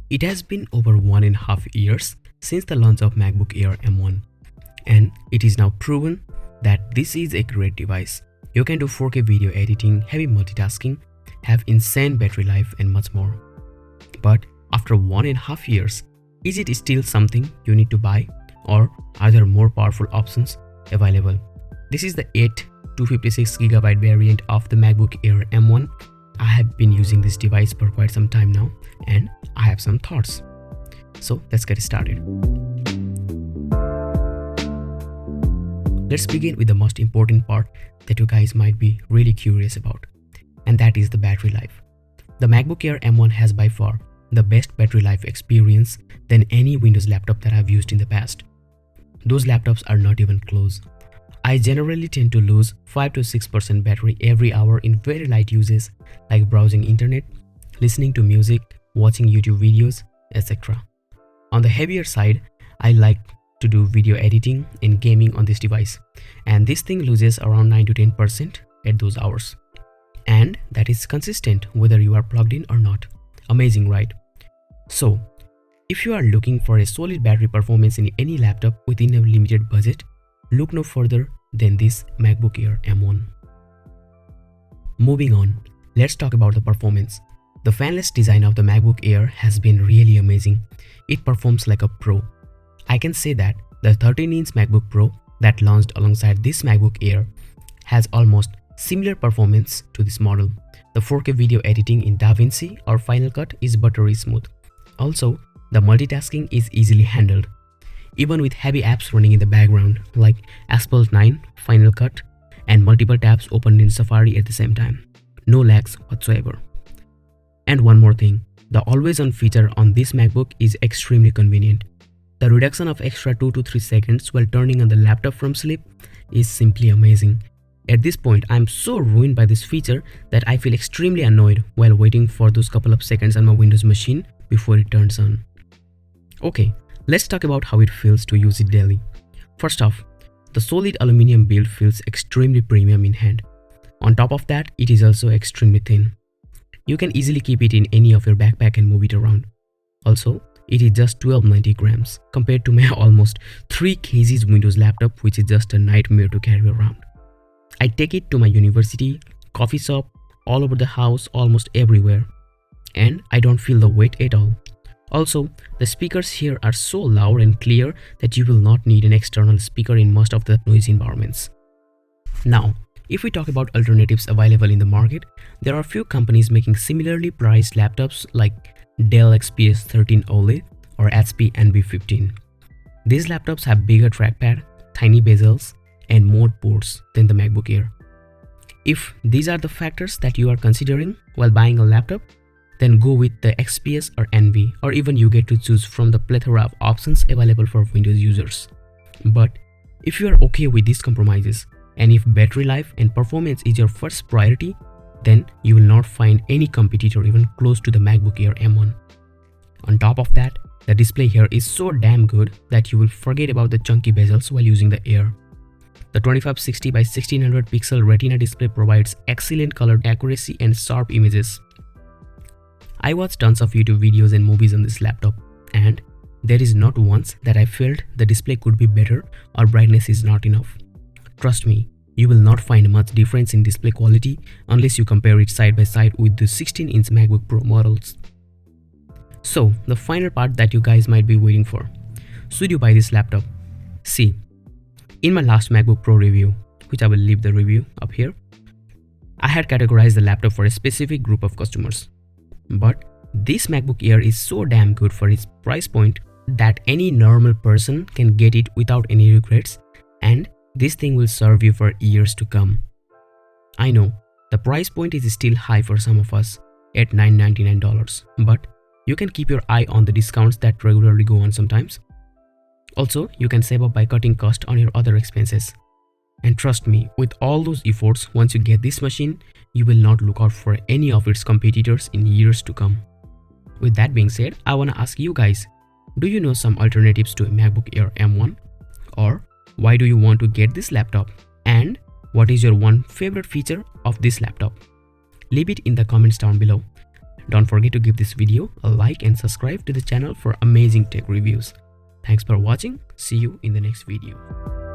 It has been over 1.5 years since the launch of MacBook Air M1, and it is now proven that this is a great device. You can do 4K video editing, heavy multitasking, have insane battery life and much more. But after 1.5 years, is it still something you need to buy, or are there more powerful options available? This is the 256GB variant of the MacBook Air M1. I have been using this device for quite some time now, and I have some thoughts. So let's get started. Let's begin with the most important part that you guys might be really curious about, and that is the battery life. The MacBook Air M1 has by far the best battery life experience than any Windows laptop that I've used in the past. Those laptops are not even close. I generally tend to lose 5 to 6% battery every hour in very light uses like browsing internet, listening to music, watching YouTube videos, etc. On the heavier side, I like to do video editing and gaming on this device, and this thing loses around 9 to 10% at those hours. And that is consistent whether you are plugged in or not. Amazing, right? So, if you are looking for a solid battery performance in any laptop within a limited budget, look no further than this MacBook Air M1. Moving on, let's talk about the performance. The fanless design of the MacBook Air has been really amazing. It performs like a pro. I can say that the 13-inch MacBook Pro that launched alongside this MacBook Air has almost similar performance to this model. The 4K video editing in DaVinci or Final Cut is buttery smooth. Also, the multitasking is easily handled, even with heavy apps running in the background like Asphalt 9, Final Cut, and multiple tabs opened in Safari at the same time. No lags whatsoever. And one more thing, the always-on feature on this MacBook is extremely convenient. The reduction of extra 2 to 3 seconds while turning on the laptop from sleep is simply amazing. At this point, I'm so ruined by this feature that I feel extremely annoyed while waiting for those couple of seconds on my Windows machine before it turns on. Okay, let's talk about how it feels to use it daily. First off, the solid aluminum build feels extremely premium in hand. On top of that, it is also extremely thin. You can easily keep it in any of your backpack and move it around. Also, it is just 1290 grams compared to my almost 3 kgs Windows laptop, which is just a nightmare to carry around. I take it to my university, coffee shop, all over the house, almost everywhere, and I don't feel the weight at all. Also, the speakers here are so loud and clear that you will not need an external speaker in most of the noisy environments. Now, if we talk about alternatives available in the market, there are few companies making similarly priced laptops like Dell XPS 13 OLED or HP NB15. These laptops have bigger trackpad, tiny bezels, and more ports than the MacBook Air. If these are the factors that you are considering while buying a laptop, then go with the XPS or NV, or even you get to choose from the plethora of options available for Windows users. But if you are okay with these compromises, and if battery life and performance is your first priority, then you will not find any competitor even close to the MacBook Air M1. On top of that, the display here is so damn good that you will forget about the chunky bezels while using the Air. The 2560 by 1600 pixel Retina display provides excellent color accuracy and sharp images. I watched tons of YouTube videos and movies on this laptop, and there is not once that I felt the display could be better or brightness is not enough. Trust me, you will not find much difference in display quality unless you compare it side by side with the 16-inch MacBook Pro models. So, the final part that you guys might be waiting for. Should you buy this laptop? See, in my last MacBook Pro review, which I will leave the review up here, I had categorized the laptop for a specific group of customers. But this MacBook Air is so damn good for its price point that any normal person can get it without any regrets, and this thing will serve you for years to come. I know, the price point is still high for some of us at $999, but you can keep your eye on the discounts that regularly go on sometimes. Also, you can save up by cutting cost on your other expenses. And trust me, with all those efforts, once you get this machine, you will not look out for any of its competitors in years to come. With that being said, I wanna ask you guys, do you know some alternatives to a MacBook Air M1? Or why do you want to get this laptop? And what is your one favorite feature of this laptop? Leave it in the comments down below. Don't forget to give this video a like and subscribe to the channel for amazing tech reviews. Thanks for watching. See you in the next video.